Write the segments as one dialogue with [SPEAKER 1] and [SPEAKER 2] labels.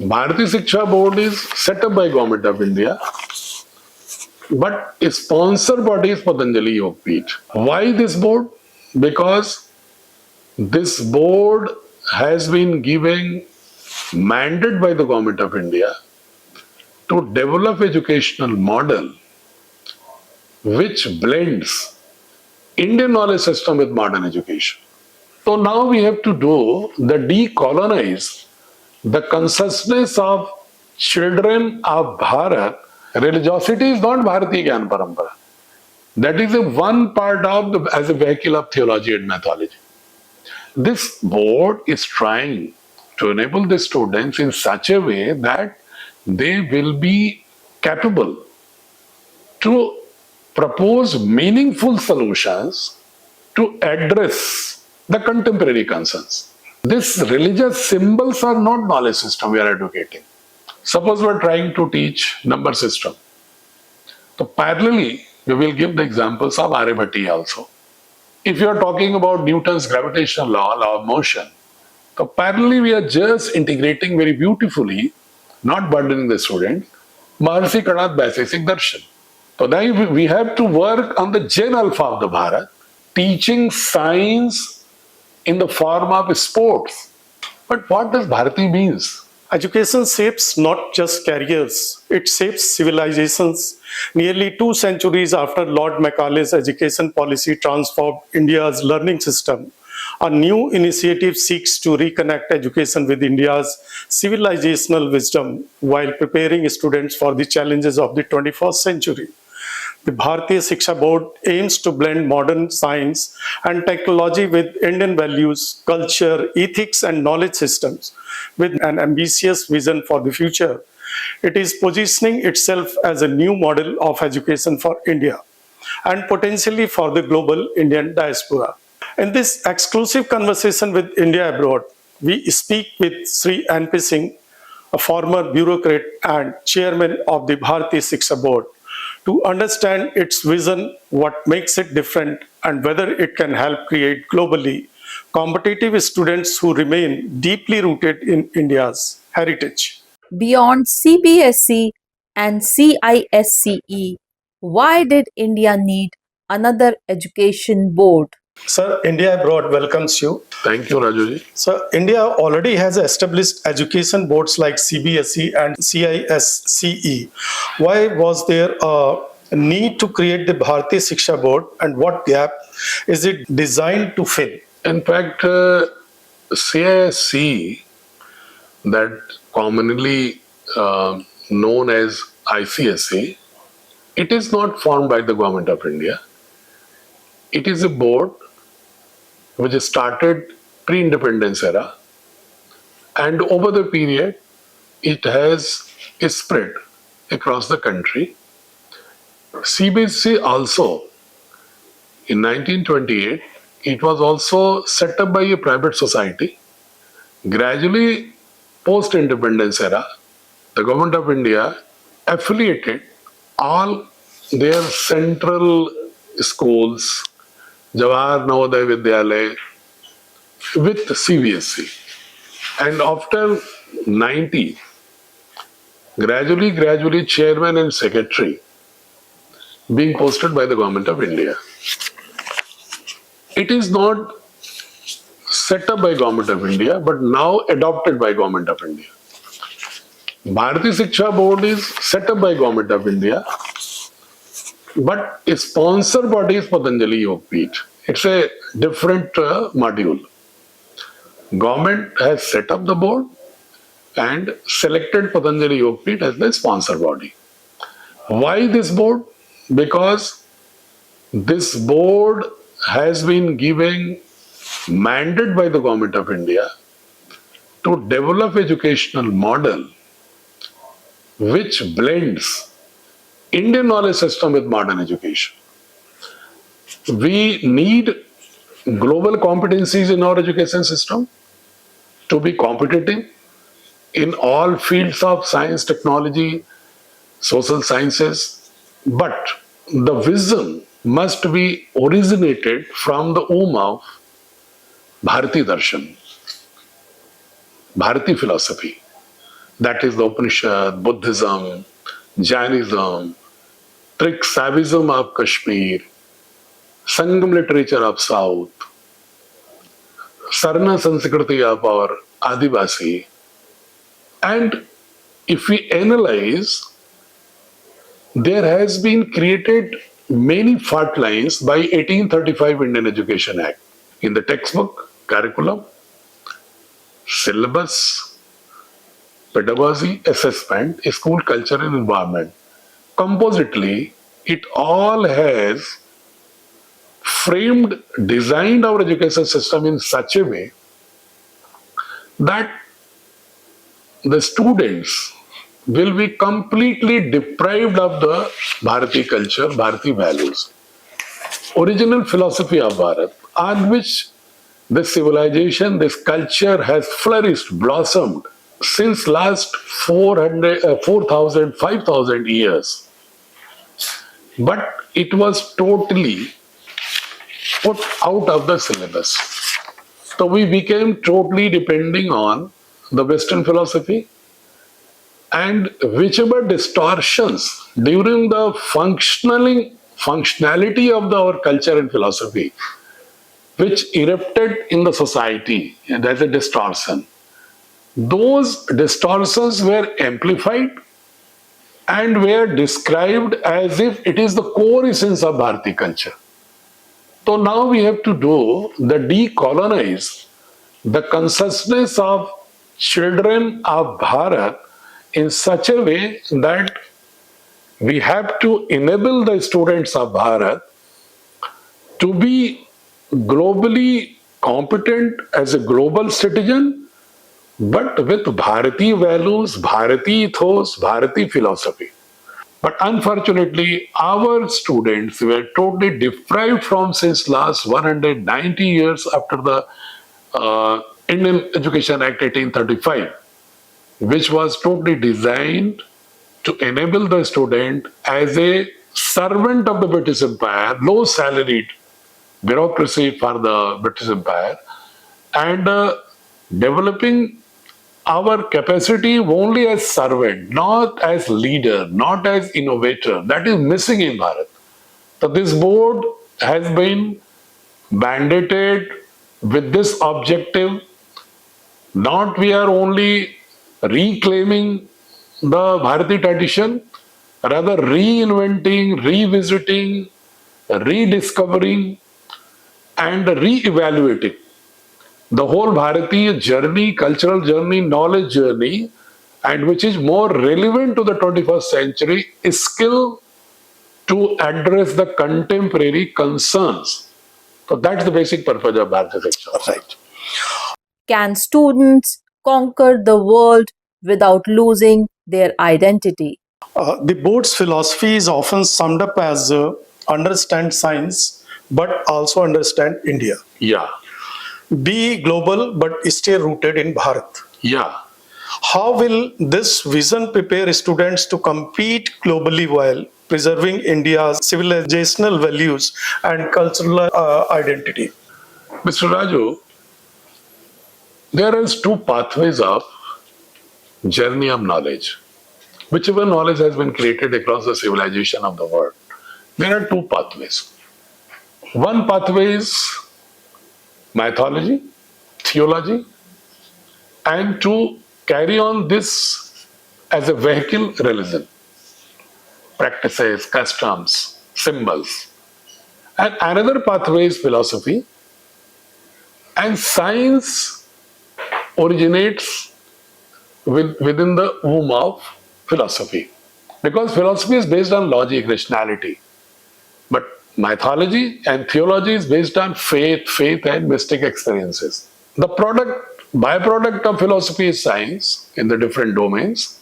[SPEAKER 1] Bhartiya Shiksha Board is set up by Government of India, but its sponsor body is Patanjali Yogpeeth. Why this board? Because this board has been given mandate by the Government of India to develop educational model which blends Indian knowledge system with modern education. So now we have to do the decolonize the consciousness of children of Bharat. Religiosity is not Bharatiya Gyan Parampara. That is a one part of as a vehicle of theology and mythology. This board is trying to enable the students in such a way that they will be capable to propose meaningful solutions to address the contemporary concerns. These religious symbols are not knowledge system we are educating. Suppose we are trying to teach number system. So parallelly, we will give the examples of Aryabhati also. If you are talking about Newton's gravitational law of motion, so parallelly we are just integrating very beautifully, not burdening the student, Maharshi Kanath basic darshan. So now we have to work on the Gen Alpha of the Bharat, teaching science in the form of sports. But what does Bharati means?
[SPEAKER 2] Education shapes not just careers, it shapes civilizations. Nearly 2 centuries after Lord Macaulay's education policy transformed India's learning system, a new initiative seeks to reconnect education with India's civilizational wisdom while preparing students for the challenges of the 21st century. The Bhartiya Shiksha Board aims to blend modern science and technology with Indian values, culture, ethics, and knowledge systems with an ambitious vision for the future. It is positioning itself as a new model of education for India and potentially for the global Indian diaspora. In this exclusive conversation with India Abroad, we speak with Sri N.P. Singh, a former bureaucrat and chairman of the Bhartiya Shiksha Board, to understand its vision, what makes it different, and whether it can help create globally competitive students who remain deeply rooted in India's heritage.
[SPEAKER 3] Beyond CBSE and CISCE, why did India need another education board?
[SPEAKER 2] Sir, India Abroad welcomes you.
[SPEAKER 1] Thank you, Rajuji.
[SPEAKER 2] So, India already has established education boards like CBSE and CISCE. Why was there a need to create the Bhartiya Shiksha Board, and what gap is it designed to fill?
[SPEAKER 1] In fact, CISC, that commonly known as ICSE, it is not formed by the Government of India. It is a board which started pre-independence era, and over the period it has spread across the country. CBSE also, in 1928, it was also set up by a private society. Gradually, post-independence era, the Government of India affiliated all their central schools, Jawahar Navodaya Vidyalaya, with CBSE. And after 90, gradually chairman and secretary being posted by the Government of India. It is not set up by Government of India, but now adopted by Government of India. Bhartiya Shiksha Board is set up by Government of India, but its sponsor body is Patanjali Yogpeeth. It's a different module. Government has set up the board and selected Patanjali Yogpeeth as the sponsor body. Why this board? Because this board has been given mandate by the Government of India to develop educational model which blends Indian knowledge system with modern education. We need global competencies in our education system to be competitive in all fields of science, technology, social sciences, but the vision must be originated from the womb of Bharati Darshan, Bharati philosophy. That is the Upanishad, Buddhism, Jainism, Trick Savagism of Kashmir, Sangam literature of South, Sarna Sanskriti of our Adivasi. And if we analyze, there has been created many fault lines by 1835 Indian Education Act in the textbook, curriculum, syllabus, pedagogy, assessment, school culture and environment. Compositely, it all has framed, designed our education system in such a way that the students will be completely deprived of the Bharati culture, Bharati values. Original philosophy of Bharat, on which this civilization, this culture has flourished, blossomed since last 4,000, 5,000 years. But it was totally put out of the syllabus. So we became totally depending on the Western philosophy, and whichever distortions during the functionality of our culture and philosophy, which erupted in the society, and as a distortion, those distortions were amplified and were described as if it is the core essence of Bharati culture. So now we have to do the decolonize the consciousness of children of Bharat in such a way that we have to enable the students of Bharat to be globally competent as a global citizen, but with Bharati values, Bharati ethos, Bharati philosophy. But unfortunately, our students were totally deprived from since last 190 years after the Indian Education Act 1835, which was totally designed to enable the student as a servant of the British Empire, low salaried bureaucracy for the British Empire, and developing our capacity only as servant, not as leader, not as innovator. That is missing in Bharat. So this board has been mandated with this objective. Not we are only reclaiming the Bharati tradition, rather reinventing, revisiting, rediscovering, and re-evaluating the whole Bharatiya journey, cultural journey, knowledge journey, and which is more relevant to the 21st century, is skill to address the contemporary concerns. So that's the basic purpose of Bhartiya Shiksha.
[SPEAKER 2] Right.
[SPEAKER 3] Can students conquer the world without losing their identity?
[SPEAKER 2] The board's philosophy is often summed up as understand science, but also understand India.
[SPEAKER 1] Yeah,
[SPEAKER 2] Be global, but stay rooted in Bharat.
[SPEAKER 1] yeah.
[SPEAKER 2] How will this vision prepare students to compete globally while preserving India's civilizational values and cultural identity?
[SPEAKER 1] Mr. Raju, there is two pathways of journey of knowledge. Whichever knowledge has been created across the civilization of the world, there are two pathways. One pathway is mythology, theology, and to carry on this as a vehicle, religion, practices, customs, symbols. And another pathway is philosophy, and science originates within the womb of philosophy. Because philosophy is based on logic, rationality. But mythology and theology is based on faith and mystic experiences. The byproduct of philosophy is science in the different domains.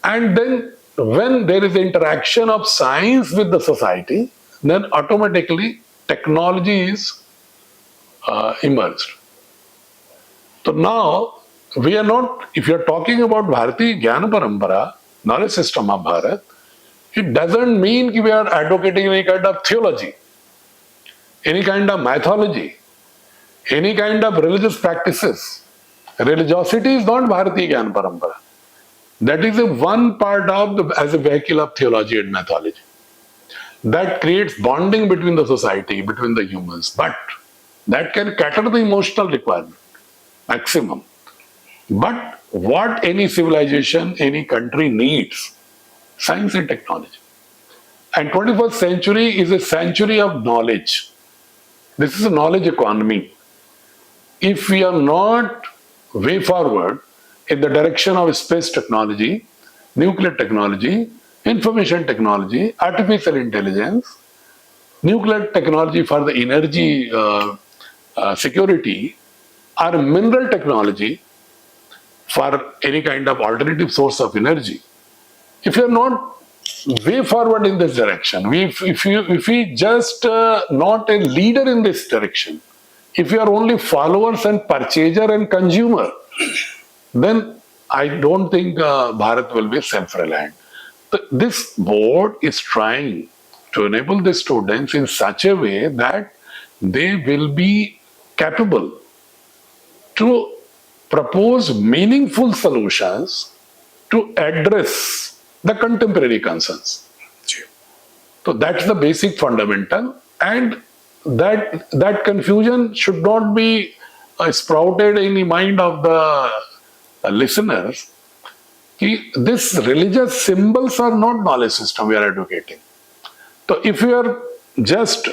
[SPEAKER 1] And then when there is interaction of science with the society, then automatically technology is emerged. So now we are not, if you are talking about Bharati Jnana Parampara, knowledge system of Bharat, it doesn't mean that we are advocating any kind of theology, any kind of mythology, any kind of religious practices. Religiosity is not Bharati Jnana Parampara. That is a one part of as a vehicle of theology and mythology. That creates bonding between the society, between the humans, but that can cater the emotional requirement maximum. But what any civilization, any country needs, science and technology. And 21st century is a century of knowledge. This is a knowledge economy. If we are not way forward in the direction of space technology, nuclear technology, information technology, artificial intelligence, nuclear technology for the energy security, or mineral technology for any kind of alternative source of energy. If you're not way forward in this direction, if we just not a leader in this direction, if you are only followers and purchaser and consumer, then I don't think Bharat will be self-reliant. This board is trying to enable the students in such a way that they will be capable to propose meaningful solutions to address the contemporary concerns. So that's the basic fundamental, and that confusion should not be sprouted in the mind of the listeners. These religious symbols are not knowledge system we are educating. So if you are just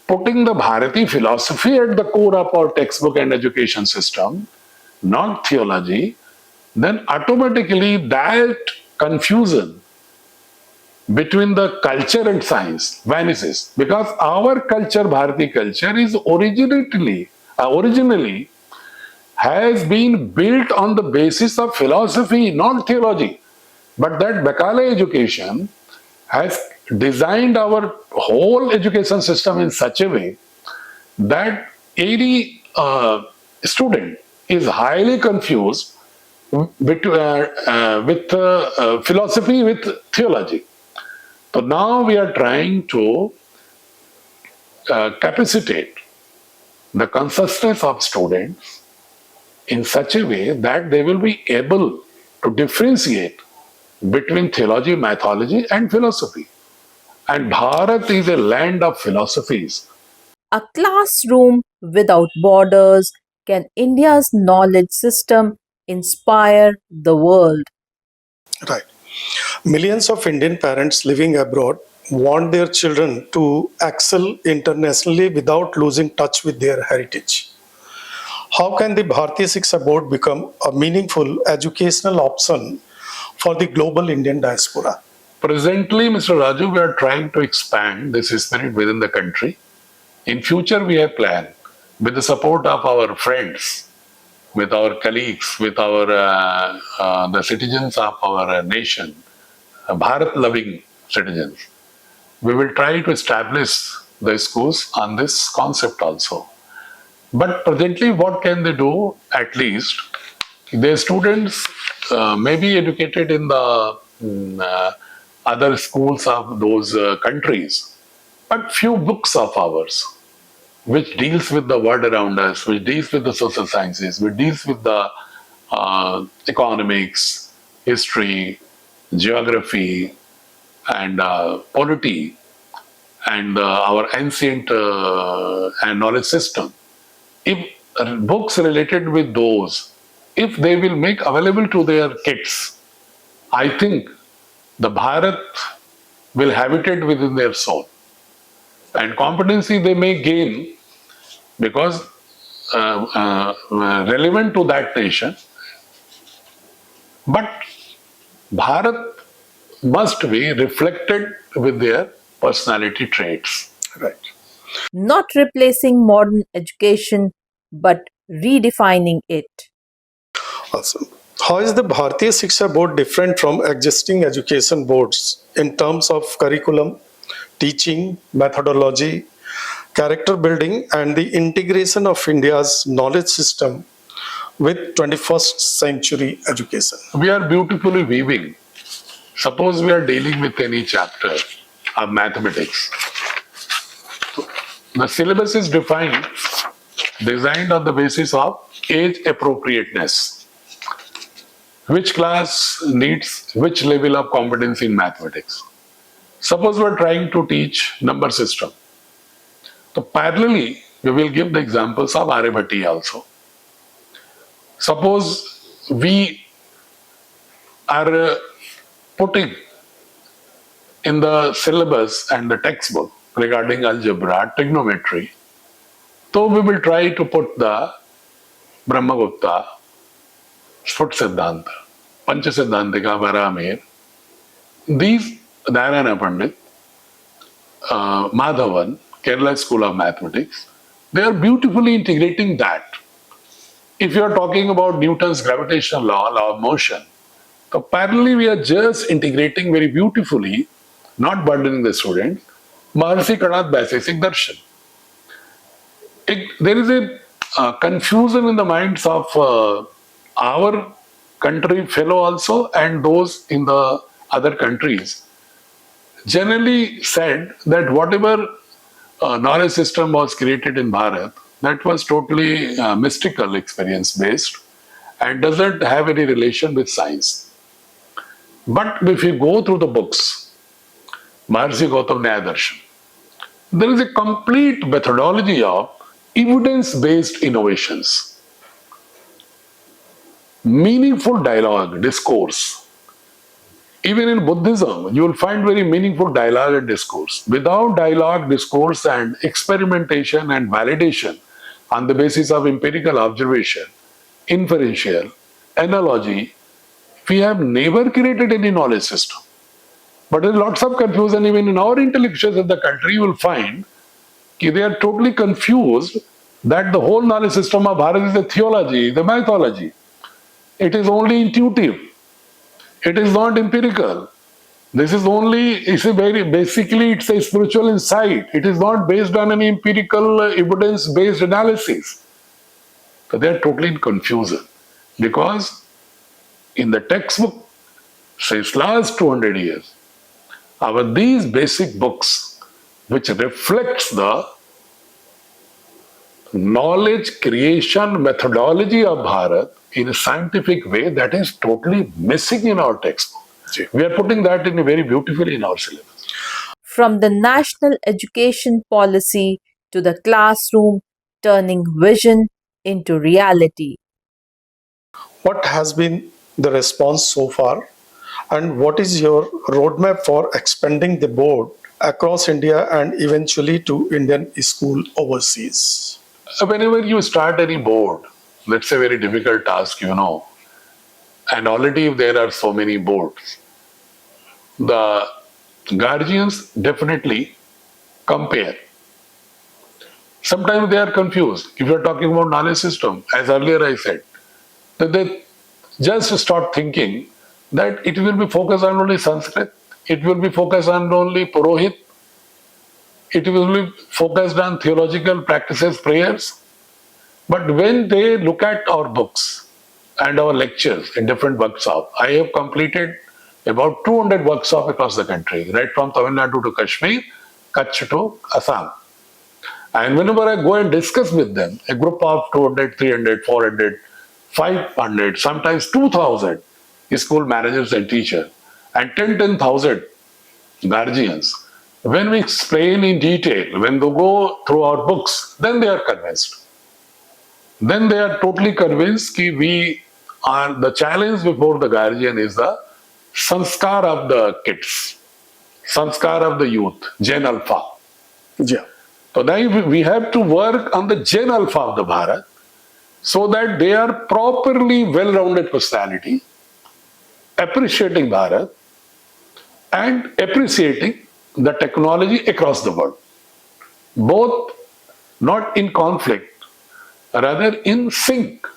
[SPEAKER 1] putting the Bharati philosophy at the core of our textbook and education system, not theology, then automatically that confusion between the culture and science vanishes, because our culture, Bharati culture, is originally has been built on the basis of philosophy, not theology. But that Bakala education has designed our whole education system in such a way that any student is highly confused with philosophy with theology. So now we are trying to capacitate the consciousness of students in such a way that they will be able to differentiate between theology, mythology, and philosophy. And Bharat is a land of philosophies.
[SPEAKER 3] A classroom without borders. Can India's knowledge system inspire the world?
[SPEAKER 2] Right. Millions of Indian parents living abroad want their children to excel internationally without losing touch with their heritage. How can the Bhartiya Shiksha Board become a meaningful educational option for the global Indian diaspora?
[SPEAKER 1] Presently, Mr. Raju, we are trying to expand this spirit within the country. In future, we have planned, with the support of our friends, with our colleagues, with our the citizens of our nation, Bharat-loving citizens, we will try to establish the schools on this concept also. But presently, what can they do? At least, their students may be educated in the other schools of those countries, but few books of ours, which deals with the world around us, which deals with the social sciences, which deals with the economics, history, geography, and polity, and our ancient and knowledge system. If books related with those, if they will make available to their kids, I think the Bharat will habitate within their soul. And competency they may gain because relevant to that nation. But Bharat must be reflected with their personality traits.
[SPEAKER 2] Right.
[SPEAKER 3] Not replacing modern education, but redefining it.
[SPEAKER 2] Awesome. How is the Bhartiya Shiksha Board different from existing education boards in terms of curriculum, teaching, methodology, character building, and the integration of India's knowledge system with 21st century education?
[SPEAKER 1] We are beautifully weaving. Suppose we are dealing with any chapter of mathematics. The syllabus is designed on the basis of age appropriateness. which class needs which level of competency in mathematics. Suppose we're trying to teach number system. So parallelly, we will give the examples of Aryabhati also. Suppose we are putting in the syllabus and the textbook regarding algebra, trigonometry, so we will try to put the Brahmagupta, Sput Siddhanta, Pancha Siddhantika, Varamir, these Narayana Pandit, Madhavan, Kerala School of Mathematics, they are beautifully integrating that. If you are talking about Newton's gravitational law of motion, so parallelly we are just integrating very beautifully, not burdening the student, Maharshi Kanath Basic Darshan. There is a confusion in the minds of our country fellow also and those in the other countries. Generally said that whatever knowledge system was created in Bharat, that was totally mystical experience based and doesn't have any relation with science. But if you go through the books, Maharshi Gautam Nyaya Darshan, there is a complete methodology of evidence-based innovations, meaningful dialogue, discourse. Even in Buddhism, you will find very meaningful dialogue and discourse. Without dialogue, discourse, and experimentation and validation on the basis of empirical observation, inferential, analogy, we have never created any knowledge system. But there is lots of confusion even in our intellectuals of the country. You will find that they are totally confused that the whole knowledge system of Bharat is a theology, the mythology. It is only intuitive. It is not empirical. This is only, it's a spiritual insight. It is not based on any empirical evidence-based analysis. So they are totally in confusion because in the textbook, since last 200 years, these basic books which reflects the knowledge creation methodology of Bharat in a scientific way, that is totally missing in our textbook. We are putting that in a very beautifully in our syllabus.
[SPEAKER 3] From the national education policy to the classroom, turning vision into reality.
[SPEAKER 2] What has been the response so far, and what is your roadmap for expanding the board across India and eventually to Indian school overseas?
[SPEAKER 1] Whenever you start any board, that's a very difficult task, and already there are so many boards. The guardians definitely compare. Sometimes they are confused. If you are talking about knowledge system, as earlier I said, that they just start thinking that it will be focused on only Sanskrit, it will be focused on only Purohit, it will be focused on theological practices, prayers. But when they look at our books and our lectures in different workshops, I have completed about 200 workshops across the country, right from Tamil Nadu to Kashmir, Kutch to Assam. And whenever I go and discuss with them, a group of 200, 300, 400, 500, sometimes 2,000 school managers and teachers, and 10,000 guardians, when we explain in detail, when they go through our books, then they are convinced. Then they are totally convinced that we are, the challenge before the guardian is the sanskar of the kids, sanskar of the youth, Gen Alpha.
[SPEAKER 2] Yeah.
[SPEAKER 1] So now we have to work on the Gen Alpha of the Bharat so that they are properly well-rounded personality, appreciating Bharat and appreciating the technology across the world. Both not in conflict, rather in sync.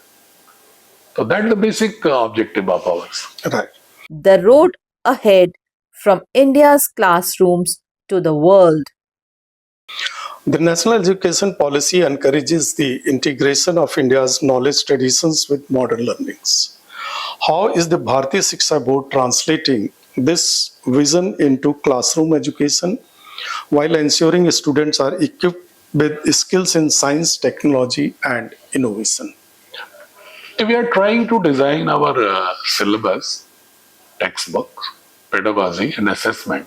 [SPEAKER 1] So that's the basic objective of ours.
[SPEAKER 2] Right.
[SPEAKER 3] The road ahead from India's classrooms to the world.
[SPEAKER 2] The national education policy encourages the integration of India's knowledge traditions with modern learnings. How is the Bhartiya Shiksha Board translating this vision into classroom education while ensuring students are equipped with skills in science, technology, and innovation?
[SPEAKER 1] We are trying to design our syllabus, textbooks, pedagogy, and assessment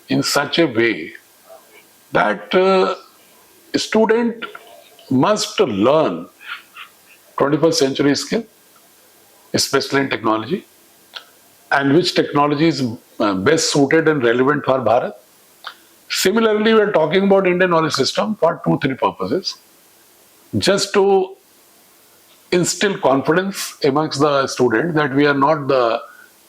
[SPEAKER 1] in such a way that a student must learn 21st century skill, especially in technology, and which technology is best suited and relevant for Bharat. Similarly, we are talking about Indian knowledge system for two, three purposes. Just to instill confidence amongst the student that we are not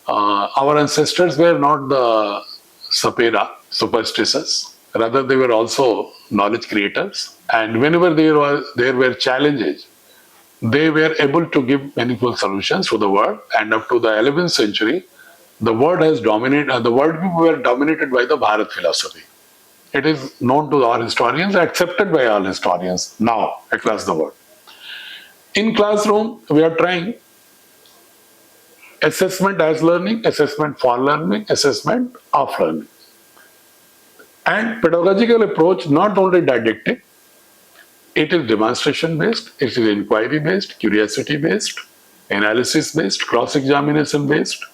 [SPEAKER 1] our ancestors were not the sapera, superstitious. Rather, they were also knowledge creators. And whenever there were challenges, they were able to give meaningful solutions to the world. And up to the 11th century, the world has dominated. The world were dominated by the Bharat philosophy. It is known to our historians, accepted by all historians now across the world. In classroom, we are trying assessment as learning, assessment for learning, assessment of learning. And pedagogical approach, not only didactic, it is demonstration based, it is inquiry based, curiosity based, analysis based, cross-examination based,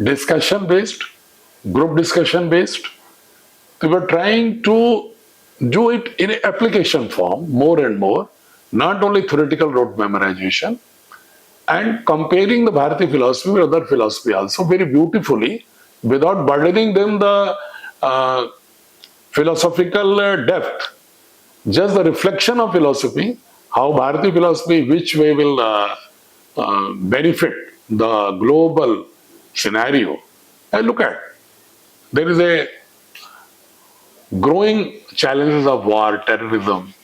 [SPEAKER 1] discussion based, group discussion based. We were trying to do it in an application form more and more, not only theoretical rote memorization, and comparing the Bharati philosophy with other philosophy also very beautifully without burdening them the philosophical depth. Just the reflection of philosophy, how Bharati philosophy, which way will benefit the global scenario. And look at, there is a growing challenges of war, terrorism,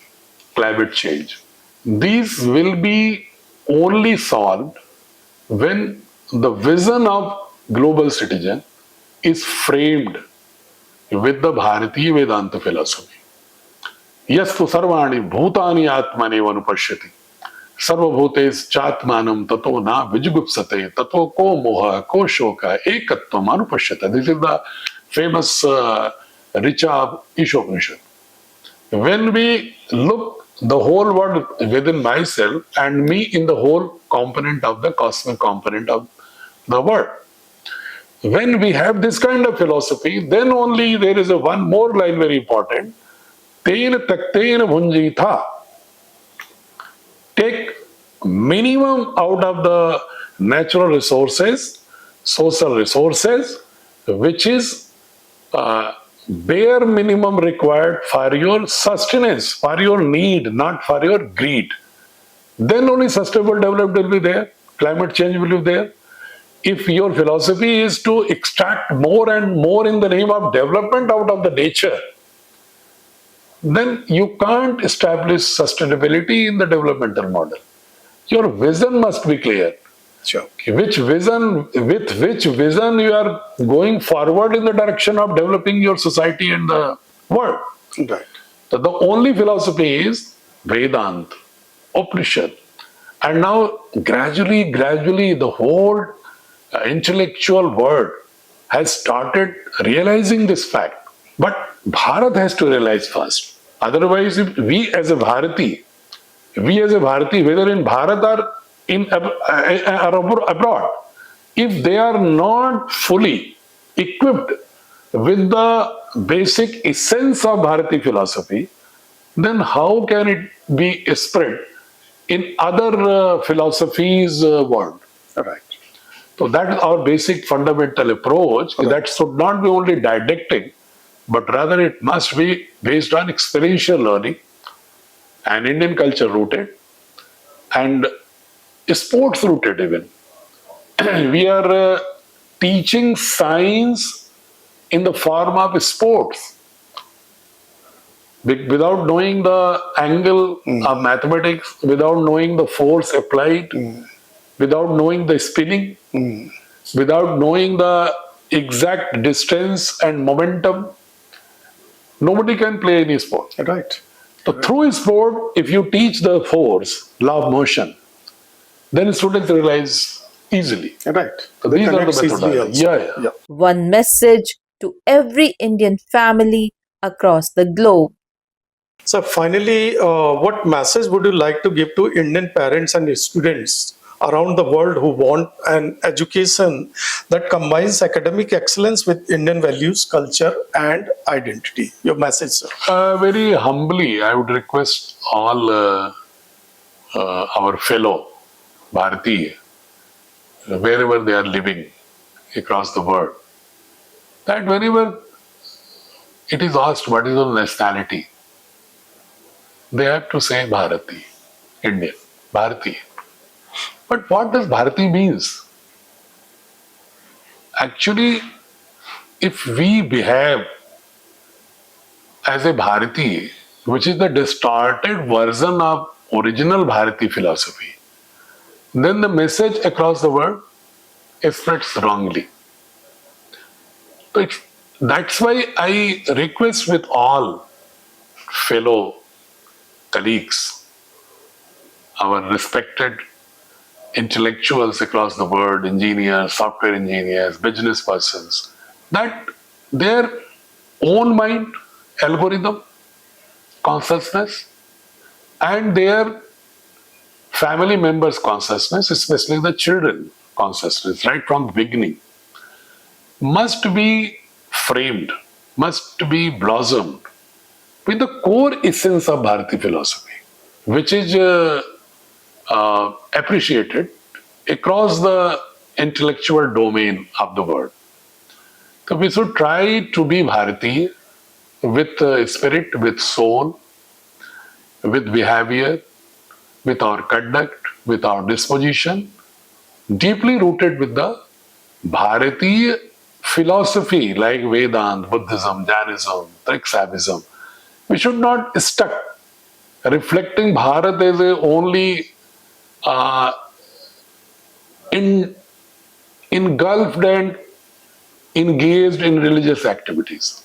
[SPEAKER 1] climate change. These will be only solved when the vision of global citizen is framed with the Bharatiya Vedanta philosophy. Yastu sarvani bhutani atmane vanupashyati. Sarvabhutes chatmanam tato na vijgupsate tato ko moha ko shoka ekatvam anupashyata. This is the famous Richa of Ishopanishad. When we look the whole world within myself and me in the whole component of the cosmic component of the world. When we have this kind of philosophy, then only there is one more line very important. Ten takten bhunjita. Take minimum out of the natural resources, social resources, which is bare minimum required for your sustenance, for your need, not for your greed. Then only sustainable development will be there, climate change will be there. If your philosophy is to extract more and more in the name of development out of the nature, then you can't establish sustainability in the developmental model. Your vision must be clear.
[SPEAKER 2] Sure.
[SPEAKER 1] With which vision you are going forward in the direction of developing your society and the world.
[SPEAKER 2] Right.
[SPEAKER 1] So the only philosophy is Vedanta, Upanishad. And now gradually the whole intellectual world has started realizing this fact. But Bharat has to realize first. Otherwise, if we as a Bharati, whether in Bharat or or abroad, if they are not fully equipped with the basic essence of Bharati philosophy, then how can it be spread in other philosophies world?
[SPEAKER 2] Right.
[SPEAKER 1] So that is our basic fundamental approach. Okay. That should not be only didactic, but rather it must be based on experiential learning and Indian culture rooted and sports rooted even. We are teaching science in the form of sports. Without knowing the angle of mathematics, without knowing the force applied, without knowing the spinning, without knowing the exact distance and momentum, nobody can play any sport.
[SPEAKER 2] Right.
[SPEAKER 1] So through sport, if you teach the force, law of motion, then students realize easily.
[SPEAKER 2] Right.
[SPEAKER 1] So these are the methodologies. Yeah.
[SPEAKER 3] One message to every Indian family across the globe.
[SPEAKER 2] So finally, what message would you like to give to Indian parents and students around the world who want an education that combines academic excellence with Indian values, culture, and identity. Your message, sir.
[SPEAKER 1] Very humbly, I would request all our fellow Bharatiya, wherever they are living across the world, that whenever it is asked what is your nationality, they have to say Bharati, Indian, Bharati. But what does Bharati means? Actually, if we behave as a Bharati, which is the distorted version of original Bharati philosophy, then the message across the world spreads wrongly. So that's why I request with all fellow colleagues, our respected intellectuals across the world, engineers, software engineers, business persons, that their own mind, algorithm, consciousness, and their family members' consciousness, especially the children consciousness, right from the beginning, must be framed, must be blossomed with the core essence of Bharati philosophy, which is appreciated across the intellectual domain of the world. So we should try to be Bharati with spirit, with soul, with behavior, with our conduct, with our disposition, deeply rooted with the Bharati philosophy like Vedanta, Buddhism, Jainism, Triksavism. We should not stuck reflecting Bharat as a only engulfed and engaged in religious activities.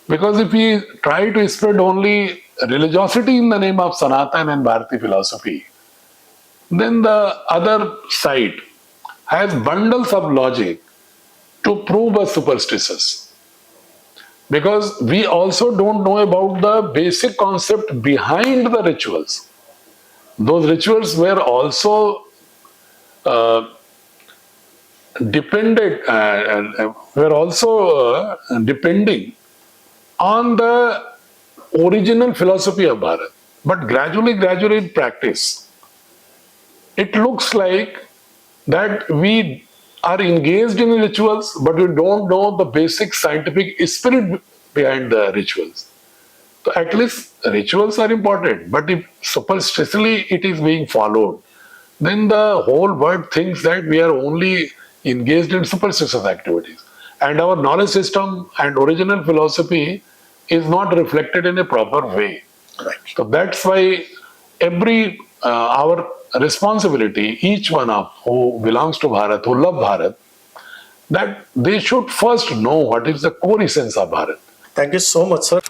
[SPEAKER 1] Because if we try to spread only religiosity in the name of Sanatan and Bharati philosophy, then the other side has bundles of logic to prove us superstitious. Because we also don't know about the basic concept behind the rituals. Those rituals were also depending on the original philosophy of Bharat. But gradually in practice, it looks like that we are engaged in rituals, but we don't know the basic scientific spirit behind the rituals. So at least rituals are important, but if superstitiously it is being followed, then the whole world thinks that we are only engaged in superstitious activities. And our knowledge system and original philosophy is not reflected in a proper way.
[SPEAKER 2] Right.
[SPEAKER 1] So that's why our responsibility, each one of who belongs to Bharat, who love Bharat, that they should first know what is the core essence of Bharat.
[SPEAKER 2] Thank you so much, sir.